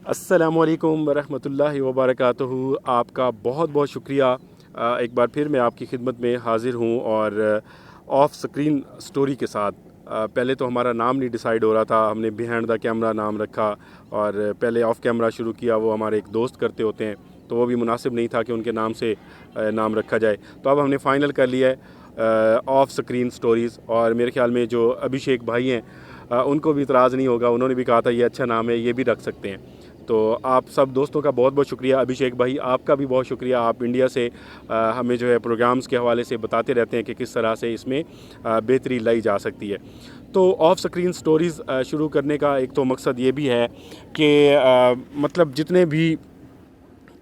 अस्सलामुअलैकुम वरहमतुल्लाहि वबरकातुहू। आपका बहुत बहुत शुक्रिया। एक बार फिर मैं आपकी खिदमत में हाज़िर हूँ और ऑफ स्क्रीन स्टोरी के साथ। पहले तो हमारा नाम नहीं डिसाइड हो रहा था, हमने बिहाइंड द कैमरा नाम रखा और पहले ऑफ कैमरा शुरू किया, वो हमारे एक दोस्त करते होते हैं तो वो भी मुनासिब नहीं था कि उनके नाम से नाम रखा जाए। तो अब हमने फ़ाइनल कर लिया है ऑफ स्क्रीन स्टोरीज़। और मेरे ख़्याल में जो अभिषेक भाई हैं उनको भी इतराज़ नहीं होगा, उन्होंने भी कहा था ये अच्छा नाम है, ये भी रख सकते हैं। तो आप सब दोस्तों का बहुत बहुत शुक्रिया। अभिषेक भाई आपका भी बहुत शुक्रिया, आप इंडिया से हमें जो है प्रोग्राम्स के हवाले से बताते रहते हैं कि किस तरह से इसमें बेहतरी लाई जा सकती है। तो ऑफ स्क्रीन स्टोरीज़ शुरू करने का एक तो मकसद ये भी है कि मतलब जितने भी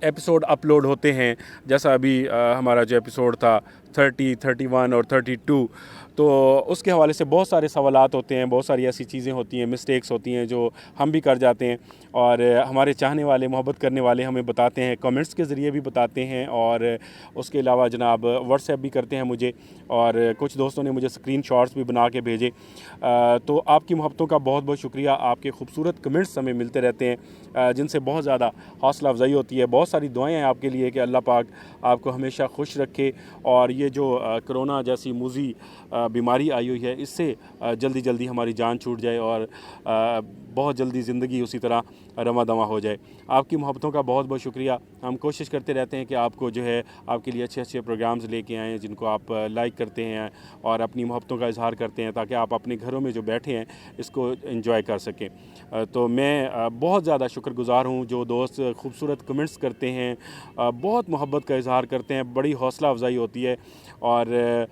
एपिसोड अपलोड होते हैं, जैसा अभी हमारा जो एपिसोड था 30, 31 और 32, तो उसके हवाले से बहुत सारे सवालात होते हैं, बहुत सारी ऐसी चीज़ें होती हैं, मिस्टेक्स होती हैं जो हम भी कर जाते हैं और हमारे चाहने वाले, मोहब्बत करने वाले हमें बताते हैं, कमेंट्स के ज़रिए भी बताते हैं और उसके अलावा जनाब व्हाट्सएप भी करते हैं मुझे और कुछ दोस्तों ने मुझे स्क्रीनशॉट्स भी बना के भेजे। तो आपकी मोहब्बतों का बहुत बहुत शुक्रिया। आपके खूबसूरत कमेंट्स हमें मिलते रहते हैं जिनसे बहुत ज़्यादा हौसला अफजाई होती है। बहुत सारी दुआएं हैं आपके लिए कि अल्लाह पाक आपको हमेशा खुश रखे और ये जो कोरोना जैसी मूजी बीमारी आई हुई है इससे जल्दी जल्दी हमारी जान छूट जाए और बहुत जल्दी ज़िंदगी उसी तरह रमा दमा हो जाए। आपकी मोहब्बतों का बहुत बहुत शुक्रिया। हम कोशिश करते रहते हैं कि आपको जो है आपके लिए अच्छे अच्छे प्रोग्राम्स लेके आएँ जिनको आप लाइक करते हैं और अपनी मोहब्बतों का इजहार करते हैं ताकि आप अपने घरों में जो बैठे हैं इसको एंजॉय कर सकें। तो मैं बहुत ज़्यादा शुक्रगुज़ार हूँ जो दोस्त खूबसूरत कमेंट्स करते हैं, बहुत मोहब्बत का इजहार करते हैं, बड़ी हौसला अफजाई होती है और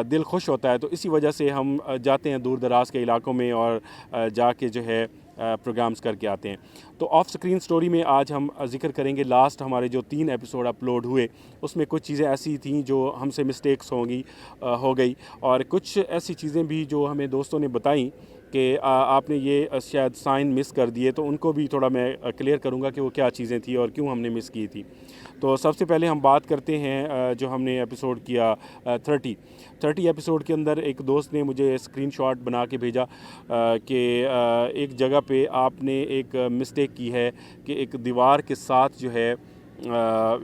दिल खुश होता है। तो इसी वजह से हम जाते हैं दूर दराज के इलाकों में और जाके जो है प्रोग्राम्स करके आते हैं। तो ऑफ स्क्रीन स्टोरी में आज हम जिक्र करेंगे लास्ट हमारे जो 3 एपिसोड अपलोड हुए उसमें कुछ चीज़ें ऐसी थीं जो हमसे मिस्टेक्स हो गई और कुछ ऐसी चीज़ें भी जो हमें दोस्तों ने बताई कि आपने ये शायद साइन मिस कर दिए, तो उनको भी थोड़ा मैं क्लियर करूँगा कि वो क्या चीज़ें थी और क्यों हमने मिस की थी। तो सबसे पहले हम बात करते हैं जो हमने एपिसोड किया 30 एपिसोड के अंदर एक दोस्त ने मुझे स्क्रीनशॉट बना के भेजा कि एक जगह पे आपने एक मिस्टेक की है कि एक दीवार के साथ जो है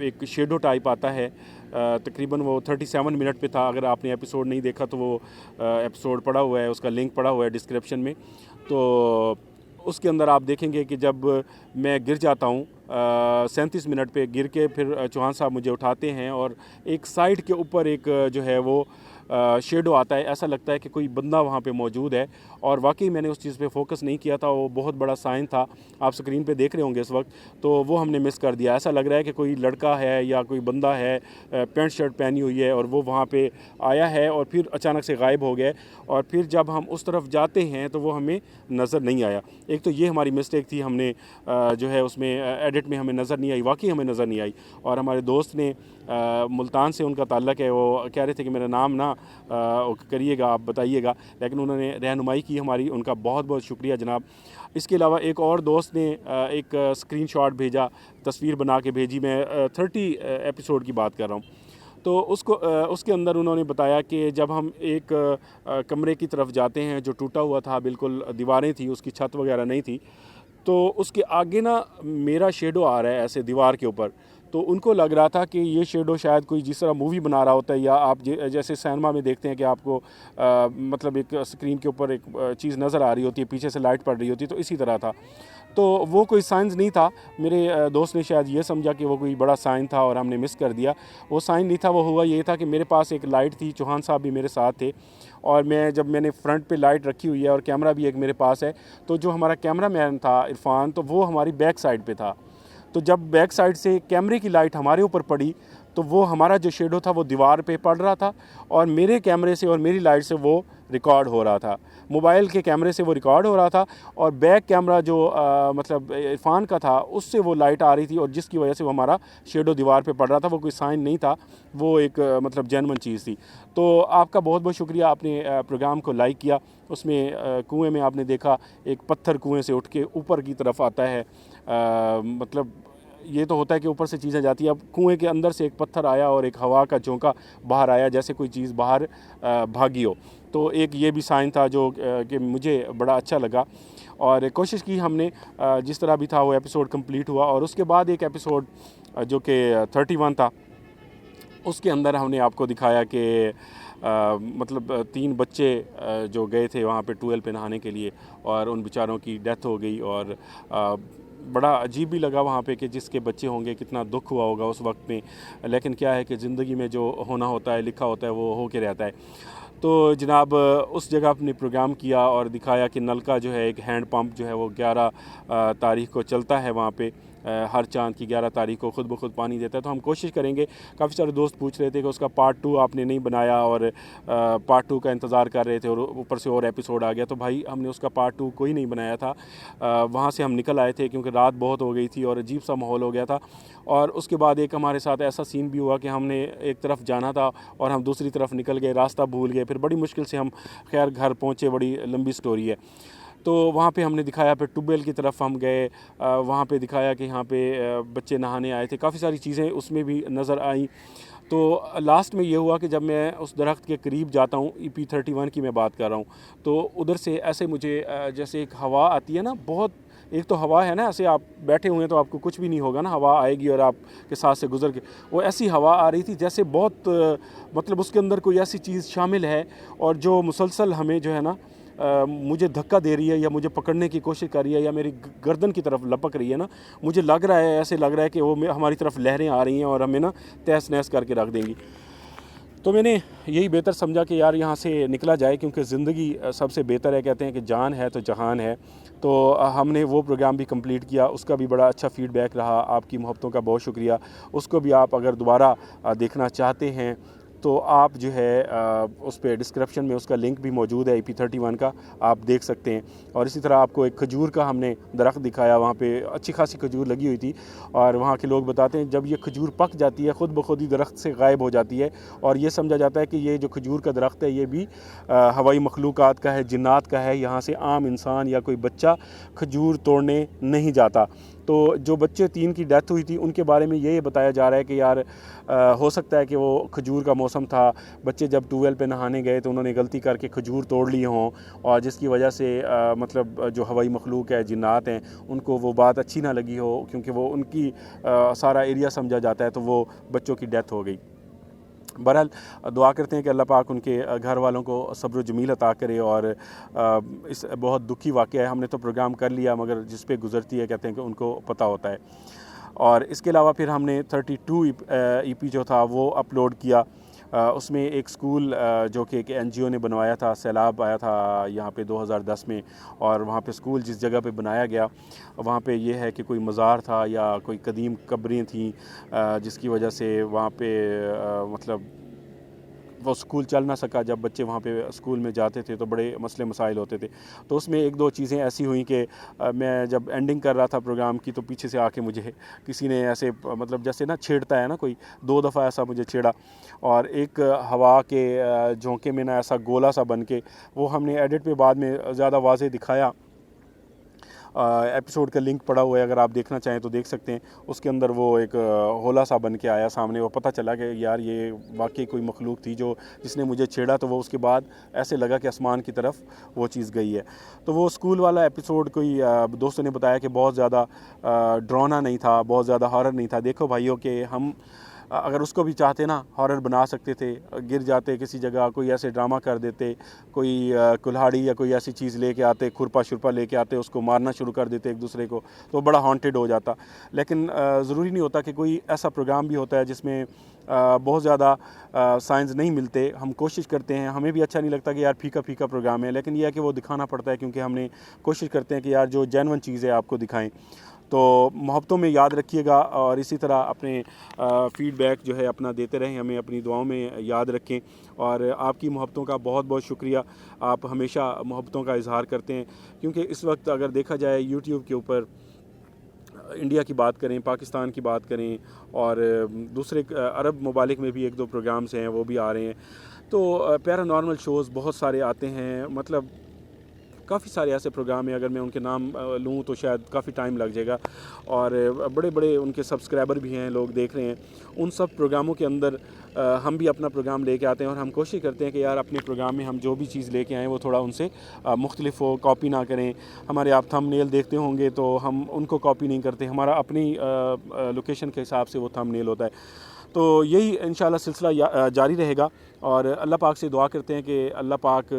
एक शेडो टाइप आता है। तकरीबन वो 37 मिनट पे था। अगर आपने एपिसोड नहीं देखा तो वो एपिसोड पड़ा हुआ है, उसका लिंक पड़ा हुआ है डिस्क्रिप्शन में। तो उसके अंदर आप देखेंगे कि जब मैं गिर जाता हूँ 37 मिनट पे गिर के फिर चौहान साहब मुझे उठाते हैं और एक साइड के ऊपर एक जो है वो शेडो आता है, ऐसा लगता है कि कोई बंदा वहाँ पे मौजूद है और वाकई मैंने उस चीज़ पे फोकस नहीं किया था। वो बहुत बड़ा साइन था, आप स्क्रीन पे देख रहे होंगे इस वक्त, तो वो हमने मिस कर दिया। ऐसा लग रहा है कि कोई लड़का है या कोई बंदा है, पैंट शर्ट पहनी हुई है और वो वहाँ पे आया है और फिर अचानक से गायब हो गया और फिर जब हम उस तरफ जाते हैं तो वो हमें नज़र नहीं आया। एक तो ये हमारी मिस्टेक थी, हमने जो है उसमें एडिट में हमें नज़र नहीं आई, वाकई हमें नज़र नहीं आई। और हमारे दोस्त ने मुल्तान से उनका ताल्लुक़ है, वो कह रहे थे कि मेरा नाम ना करिएगा, आप बताइएगा, लेकिन उन्होंने रहनुमाई की हमारी, उनका बहुत बहुत शुक्रिया जनाब। इसके अलावा एक और दोस्त ने एक स्क्रीनशॉट भेजा, तस्वीर बना के भेजी। मैं 30 एपिसोड की बात कर रहा हूँ। तो उसके अंदर उन्होंने बताया कि जब हम एक कमरे की तरफ जाते हैं जो टूटा हुआ था, बिल्कुल दीवारें थी, उसकी छत वगैरह नहीं थी, तो उसके आगे ना मेरा शेडो आ रहा है ऐसे दीवार के ऊपर। तो उनको लग रहा था कि ये शेडो शायद कोई जिस तरह मूवी बना रहा होता है या आप जैसे सिनेमा में देखते हैं कि आपको मतलब एक स्क्रीन के ऊपर एक चीज़ नज़र आ रही होती है, पीछे से लाइट पड़ रही होती है, तो इसी तरह था। तो वो कोई साइंस नहीं था। मेरे दोस्त ने शायद ये समझा कि वो कोई बड़ा साइन था और हमने मिस कर दिया। वो साइन नहीं था, वो हुआ ये था कि मेरे पास एक लाइट थी, चौहान साहब भी मेरे साथ थे और जब मैंने फ्रंट पे लाइट रखी हुई है और कैमरा भी एक मेरे पास है, तो जो हमारा कैमरा मैन था इरफान, तो वो हमारी बैक साइड पे था। तो जब बैक साइड से कैमरे की लाइट हमारे ऊपर पड़ी तो वो हमारा जो शेडो था वो दीवार पे पड़ रहा था और मेरे कैमरे से और मेरी लाइट से वो रिकॉर्ड हो रहा था, मोबाइल के कैमरे से वो रिकॉर्ड हो रहा था और बैक कैमरा जो मतलब इरफान का था उससे वो लाइट आ रही थी और जिसकी वजह से वो हमारा शेडो दीवार पे पड़ रहा था। वो कोई साइन नहीं था, वो एक मतलब जेन्युइन चीज़ थी। तो आपका बहुत बहुत शुक्रिया, आपने प्रोग्राम को लाइक किया। उसमें कुएं में आपने देखा एक पत्थर कुएं से उठ के ऊपर की तरफ आता है, मतलब ये तो होता है कि ऊपर से चीज़ें जाती है, अब कुएं के अंदर से एक पत्थर आया और एक हवा का झोंका बाहर आया जैसे कोई चीज़ बाहर भागी हो। तो एक ये भी साइन था जो कि मुझे बड़ा अच्छा लगा। और कोशिश की हमने जिस तरह भी था वो एपिसोड कंप्लीट हुआ। और उसके बाद एक एपिसोड जो कि 31 था, उसके अंदर हमने आपको दिखाया कि मतलब 3 बच्चे जो गए थे वहाँ पे ट्यूबवेल पे नहाने के लिए और उन बेचारों की डेथ हो गई। और बड़ा अजीब भी लगा वहाँ पे कि जिसके बच्चे होंगे कितना दुख हुआ होगा उस वक्त में। लेकिन क्या है कि ज़िंदगी में जो होना होता है, लिखा होता है, वो हो के रहता है। तो जनाब उस जगह अपने प्रोग्राम किया और दिखाया कि नल का जो है एक हैंड पंप जो है वो 11 तारीख को चलता है वहाँ पे। हर चांद की 11 तारीख को खुद ब खुद पानी देता है। तो हम कोशिश करेंगे, काफ़ी सारे दोस्त पूछ रहे थे कि उसका पार्ट 2 आपने नहीं बनाया और पार्ट 2 का इंतज़ार कर रहे थे और ऊपर से और एपिसोड आ गया। तो भाई हमने उसका पार्ट 2 कोई नहीं बनाया था। वहाँ से हम निकल आए थे क्योंकि रात बहुत हो गई थी और अजीब सा माहौल हो गया था। और उसके बाद एक हमारे साथ ऐसा सीन भी हुआ कि हमने एक तरफ जाना था और हम दूसरी तरफ निकल गए, रास्ता भूल गए, फिर बड़ी मुश्किल से हम खैर घर पहुँचे। बड़ी लंबी स्टोरी है। तो वहाँ पे हमने दिखाया, फिर ट्यूबवेल की तरफ हम गए, वहाँ पे दिखाया कि यहाँ पे बच्चे नहाने आए थे, काफ़ी सारी चीज़ें उसमें भी नज़र आई। तो लास्ट में ये हुआ कि जब मैं उस दरख्त के करीब जाता हूँ, EP 31 की मैं बात कर रहा हूँ, तो उधर से ऐसे मुझे जैसे एक हवा आती है ना, बहुत, एक तो हवा है ना, ऐसे आप बैठे हुए हैं तो आपको कुछ भी नहीं होगा ना, हवा आएगी और आपके साथ से गुजर के, वो ऐसी हवा आ रही थी जैसे बहुत मतलब उसके अंदर कोई ऐसी चीज़ शामिल है और जो मुसलसल हमें जो है ना मुझे धक्का दे रही है या मुझे पकड़ने की कोशिश कर रही है या मेरी गर्दन की तरफ लपक रही है ना। मुझे लग रहा है, ऐसे लग रहा है कि वो हमारी तरफ लहरें आ रही हैं और हमें ना तहस नहस करके रख देंगी। तो मैंने यही बेहतर समझा कि यार यहाँ से निकला जाए, क्योंकि ज़िंदगी सबसे बेहतर है। कहते हैं कि जान है तो जहान है। तो हमने वो प्रोग्राम भी कंप्लीट किया, उसका भी बड़ा अच्छा फ़ीडबैक रहा। आपकी मोहब्बतों का बहुत शुक्रिया। उसको भी आप अगर दोबारा देखना चाहते हैं तो आप जो है उस पर डिस्क्रिप्शन में उसका लिंक भी मौजूद है, EP 31 का, आप देख सकते हैं। और इसी तरह आपको एक खजूर का हमने दरख्त दिखाया, वहाँ पे अच्छी खासी खजूर लगी हुई थी और वहाँ के लोग बताते हैं जब ये खजूर पक जाती है खुद ब खुद ही दरख्त से गायब हो जाती है और ये समझा जाता है कि ये जो खजूर का दरख्त है ये भी हवाई मखलूक़ात का है, जिन्नात का है। यहाँ से आम इंसान या कोई बच्चा खजूर तोड़ने नहीं जाता। तो जो बच्चे 3 की डेथ हुई थी उनके बारे में ये बताया जा रहा है कि यार हो सकता है कि वो खजूर का मौसम था, बच्चे जब ट्यूबवेल पे नहाने गए तो उन्होंने गलती करके खजूर तोड़ ली हों और जिसकी वजह से मतलब जो हवाई मखलूक है, जिन्नात हैं, उनको वो बात अच्छी ना लगी हो, क्योंकि वो उनकी सारा एरिया समझा जाता है, तो वो बच्चों की डेथ हो गई। बहरहाल दुआ करते हैं कि अल्लाह पाक उनके घर वालों को सब्र जमील अता करे। और इस बहुत दुखी वाक़या है, हमने तो प्रोग्राम कर लिया मगर जिस पे गुज़रती है कहते हैं कि उनको पता होता है। और इसके अलावा फिर हमने 32 EP जो था वो अपलोड किया। उसमें एक स्कूल जो कि एक NGO ने बनवाया था, सैलाब आया था यहाँ पे 2010 में, और वहाँ पे स्कूल जिस जगह पे बनाया गया वहाँ पे ये है कि कोई मज़ार था या कोई कदीम कब्रें थीं जिसकी वजह से वहाँ पे मतलब वो स्कूल चल ना सका। जब बच्चे वहाँ पे स्कूल में जाते थे तो बड़े मसले मसाइल होते थे। तो उसमें एक दो चीज़ें ऐसी हुई कि मैं जब एंडिंग कर रहा था प्रोग्राम की तो पीछे से आके मुझे किसी ने ऐसे मतलब जैसे ना छेड़ता है ना कोई, 2 दफ़ा ऐसा मुझे छेड़ा और एक हवा के झोंके में ना ऐसा गोला सा बन के, वो हमने एडिट पे बाद में ज़्यादा वाज़े दिखाया। एपिसोड का लिंक पड़ा हुआ है, अगर आप देखना चाहें तो देख सकते हैं। उसके अंदर वो एक होला सा बन के आया सामने, वो पता चला कि यार ये वाकई कोई मखलूक थी जो जिसने मुझे छेड़ा। तो वो उसके बाद ऐसे लगा कि आसमान की तरफ वो चीज़ गई है। तो वो स्कूल वाला एपिसोड कोई दोस्तों ने बताया कि बहुत ज़्यादा डरावना नहीं था, बहुत ज़्यादा हॉरर नहीं था। देखो भाइयों कि हम अगर उसको भी चाहते ना हॉरर बना सकते थे, गिर जाते किसी जगह, कोई ऐसे ड्रामा कर देते, कोई कुल्हाड़ी या कोई ऐसी चीज़ लेके आते, खुरपा शुरपा लेके आते, उसको मारना शुरू कर देते एक दूसरे को, तो बड़ा हॉन्टेड हो जाता। लेकिन ज़रूरी नहीं होता कि कोई ऐसा प्रोग्राम भी होता है जिसमें बहुत ज़्यादा साइंस नहीं मिलते। हम कोशिश करते हैं, हमें भी अच्छा नहीं लगता कि यार फीका फीका प्रोग्राम है, लेकिन यह है कि वो दिखाना पड़ता है क्योंकि हमने कोशिश करते हैं कि यार जो जेन्युइन चीज़ है आपको दिखाएं। तो मोहब्बतों में याद रखिएगा और इसी तरह अपने फ़ीडबैक जो है अपना देते रहें, हमें अपनी दुआओं में याद रखें। और आपकी मोहब्बतों का बहुत बहुत शुक्रिया, आप हमेशा मोहब्बतों का इजहार करते हैं। क्योंकि इस वक्त अगर देखा जाए यूट्यूब के ऊपर इंडिया की बात करें, पाकिस्तान की बात करें और दूसरे अरब ममालिक में भी 1-2 प्रोग्राम्स हैं वो भी आ रहे हैं। तो पैरानॉर्मल शोज़ बहुत सारे आते हैं, मतलब काफ़ी सारे ऐसे प्रोग्राम हैं, अगर मैं उनके नाम लूँ तो शायद काफ़ी टाइम लग जाएगा, और बड़े बड़े उनके सब्सक्राइबर भी हैं, लोग देख रहे हैं। उन सब प्रोग्रामों के अंदर हम भी अपना प्रोग्राम लेके आते हैं, और हम कोशिश करते हैं कि यार अपने प्रोग्राम में हम जो भी चीज़ लेके आएँ वो थोड़ा उनसे मुख्तलिफ हो, कॉपी ना करें। हमारे आप थंबनेल देखते होंगे तो हम उनको कॉपी नहीं करते, हमारा अपनी लोकेशन के हिसाब से वो थंबनेल होता है। तो यही इंशाल्लाह सिलसिला जारी रहेगा, और अल्लाह पाक से दुआ करते हैं कि अल्लाह पाक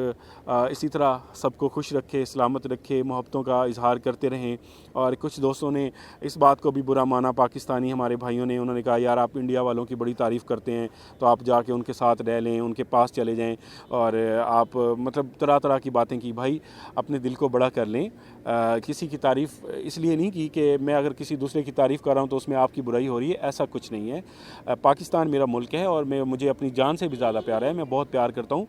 इसी तरह सबको खुश रखे, सलामत रखे, मोहब्बतों का इजहार करते रहें। और कुछ दोस्तों ने इस बात को भी बुरा माना, पाकिस्तानी हमारे भाइयों ने, उन्होंने कहा यार आप इंडिया वालों की बड़ी तारीफ़ करते हैं तो आप जाके उनके साथ रह लें, उनके पास चले जाएं, और आप मतलब तरह तरह की बातें की। भाई अपने दिल को बड़ा कर लें, किसी की तारीफ़ इसलिए नहीं की कि मैं अगर किसी दूसरे की तारीफ़ कर रहा हूँ तो उसमें आपकी बुराई हो रही है, ऐसा कुछ नहीं है। पाकिस्तान मेरा मुल्क है और मुझे अपनी जान से भी ज़्यादा प्यार है, मैं बहुत प्यार करता हूँ।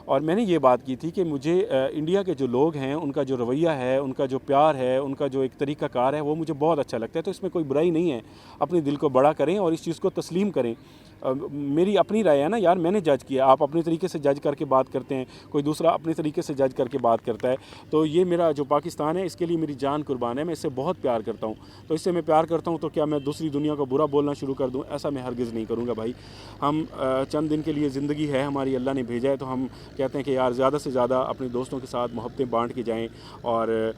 और मैंने ये बात की थी कि मुझे इंडिया के जो लोग हैं उनका जो रवैया है, उनका जो प्यार है, उनका जो एक तरीक़ाकार है वो मुझे बहुत अच्छा लगता है। तो इसमें कोई बुराई नहीं है, अपने दिल को बड़ा करें और इस चीज़ को तस्लीम करें। मेरी अपनी राय है ना यार, मैंने जज किया, आप अपने तरीके से जज करके बात करते हैं, कोई दूसरा अपने तरीके से जज करके बात करता है। तो ये मेरा जो पाकिस्तान है इसके लिए मेरी जान कुर्बान है, मैं इससे बहुत प्यार करता हूँ। तो इससे मैं प्यार करता हूँ तो क्या मैं दूसरी दुनिया को बुरा बोलना शुरू कर दूँ? ऐसा मैं हरगिज़ नहीं करूँगा भाई। हम चंद दिन के लिए ज़िंदगी है हमारी, अल्लाह ने भेजा है, तो हम कहते हैं कि यार ज़्यादा से ज़्यादा अपने दोस्तों के साथ मोहब्बतें बांट के जाएँ, और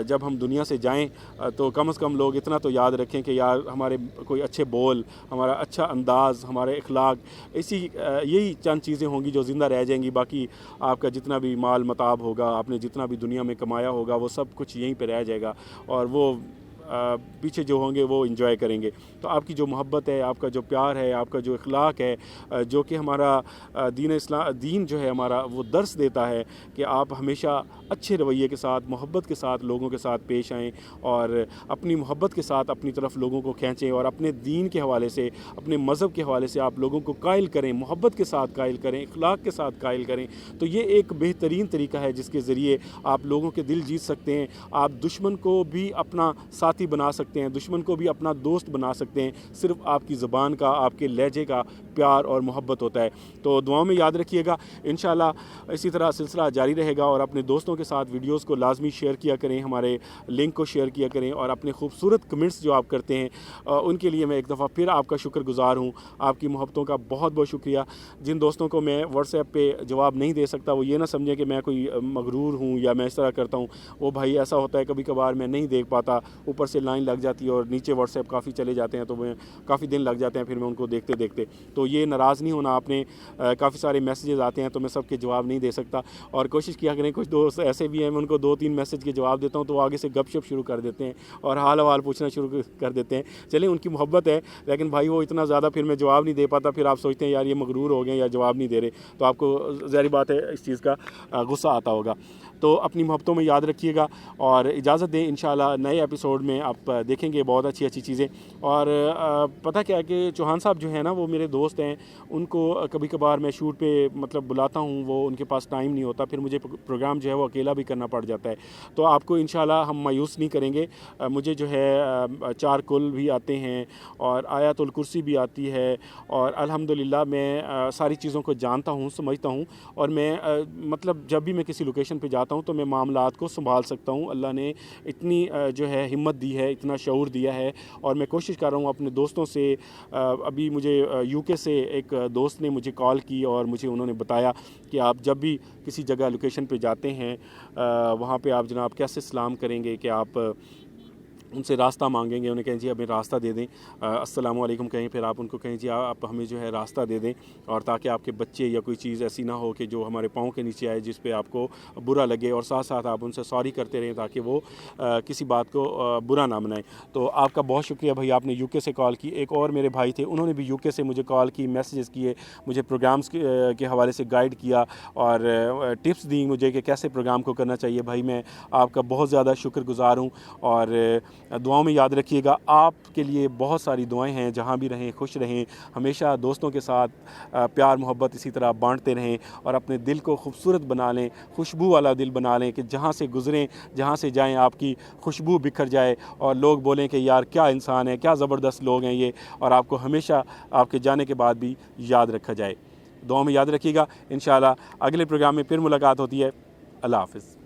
जब हम दुनिया से जाएं तो कम से कम लोग इतना तो याद रखें कि यार हमारे कोई अच्छे बोल, हमारा अच्छा अंदाज़, हमारे अखलाक, यही चंद चीज़ें होंगी जो ज़िंदा रह जाएंगी। बाकी आपका जितना भी माल मताब होगा, आपने जितना भी दुनिया में कमाया होगा, वो सब कुछ यहीं पे रह जाएगा, और वो पीछे जो होंगे वो इंजॉय करेंगे। तो आपकी जो मोहब्बत है, आपका जो प्यार है, आपका जो अखलाक है, जो कि हमारा दीन जो है हमारा, वो दर्स देता है कि आप हमेशा अच्छे रवैये के साथ, मोहब्बत के साथ लोगों के साथ पेश आएँ, और अपनी मोहब्बत के साथ अपनी तरफ लोगों को खींचें, और अपने दीन के हवाले से, अपने मज़हब के हवाले से आप लोगों को कायल करें, मोहब्बत के साथ कायल करें, अखलाक के साथ कायल करें। तो ये एक बेहतरीन तरीका है जिसके ज़रिए आप लोगों के दिल जीत सकते हैं। आप दुश्मन को भी अपना साथी बना सकते हैं, दुश्मन को भी अपना दोस्त बना सकते हैं, सिर्फ आपकी ज़बान का, आपके लहजे का प्यार और मोहब्बत होता है। तो दुआओं में याद रखिएगा, इंशाल्लाह इसी तरह सिलसिला जारी रहेगा, और अपने दोस्तों के साथ वीडियोस को लाजमी शेयर किया करें, हमारे लिंक को शेयर किया करें, और अपने खूबसूरत कमेंट्स जो आप करते हैं उनके लिए मैं एक दफ़ा फिर आपका शुक्रगुज़ार हूँ। आपकी मोहब्बतों का बहुत बहुत शुक्रिया। जिन दोस्तों को मैं व्हाट्सएप पे जवाब नहीं दे सकता वो ये ना समझें कि मैं कोई मगरूर हूँ या मैं इस तरह करता हूँ। वो भाई ऐसा होता है कभी कभार मैं नहीं देख पाता, ऊपर से लाइन लग जाती है और नीचे व्हाट्सएप काफ़ी चले जाते हैं, तो मैं काफ़ी दिन लग जाते हैं फिर मैं उनको देखते देखते। तो ये नाराज़ नहीं होना आपने, काफ़ी सारे मैसेजेस आते हैं तो मैं सबके जवाब नहीं दे सकता, और कोशिश किया करें, कुछ दोस्त ऐसे भी हैं मैं उनको 2-3 मैसेज के जवाब देता हूँ तो वो आगे से गपशप शुरू कर देते हैं और हाल हवाल पूछना शुरू कर देते हैं। चलें, उनकी मोहब्बत है, लेकिन भाई वो इतना ज़्यादा फिर मैं जवाब नहीं दे पाता, फिर आप सोचते हैं यार ये मगरूर हो गए या जवाब नहीं दे रहे, तो आपको ज़ाहिर बात है इस चीज़ का गुस्सा आता होगा। तो अपनी मोहब्बतों में याद रखिएगा, और इजाज़त दें, इंशाल्लाह नए एपिसोड में आप देखेंगे बहुत अच्छी अच्छी चीज़ें। और पता क्या है कि चौहान साहब जो है ना वो मेरे दोस्त हैं, उनको कभी कभार मैं शूट पे मतलब बुलाता हूँ, वो उनके पास टाइम नहीं होता, फिर मुझे प्रोग्राम जो है वो अकेला भी करना पड़ जाता है। तो आपको इंशाल्लाह हम मायूस नहीं करेंगे। मुझे जो है 4 कुल भी आते हैं और आयतुल कुर्सी भी आती है, और अल्हम्दुलिल्लाह मैं सारी चीज़ों को जानता हूँ, समझता हूँ, और मैं मतलब जब भी मैं किसी लोकेशन पे जाता हूँ तो मैं मामलात को संभाल सकता हूँ। अल्लाह ने इतनी जो है हिम्मत दी है, इतना शऊर दिया है, और मैं कोशिश कर रहा हूँ अपने दोस्तों से। अभी मुझे यूके से एक दोस्त ने मुझे कॉल की और मुझे उन्होंने बताया कि आप जब भी किसी जगह लोकेशन पे जाते हैं वहाँ पे आप जनाब कैसे सलाम करेंगे, कि आप उनसे रास्ता मांगेंगे, उन्हें कहें जी हमें रास्ता दे दें, अस्सलाम वालेकुम कहें, फिर आप उनको कहें जी आप हमें जो है रास्ता दे दें, और ताकि आपके बच्चे या कोई चीज़ ऐसी ना हो कि जो हमारे पाँव के नीचे आए जिस पे आपको बुरा लगे, और साथ साथ आप उनसे सॉरी करते रहें ताकि वो किसी बात को बुरा ना मनाएं। तो आपका बहुत शुक्रिया भाई, आपने यूके से कॉल की। एक और मेरे भाई थे, उन्होंने भी यूके से मुझे कॉल की, मैसेजेस किए, मुझे प्रोग्राम्स के हवाले से गाइड किया और टिप्स दी मुझे कि कैसे प्रोग्राम को करना चाहिए। भाई मैं आपका बहुत ज़्यादा शुक्रगुज़ार हूँ, और दुआओं में याद रखिएगा। आपके लिए बहुत सारी दुआएं हैं, जहाँ भी रहें खुश रहें, हमेशा दोस्तों के साथ प्यार मोहब्बत इसी तरह बांटते रहें, और अपने दिल को खूबसूरत बना लें, खुशबू वाला दिल बना लें, कि जहाँ से गुज़रें, जहाँ से जाएं आपकी खुशबू बिखर जाए और लोग बोलें कि यार क्या इंसान है, क्या ज़बरदस्त लोग हैं ये, और आपको हमेशा आपके जाने के बाद भी याद रखा जाए। दुआओं में याद रखिएगा। इंशाल्लाह अगले प्रोग्राम में फिर मुलाकात होती है। अल्लाह हाफ़िज़।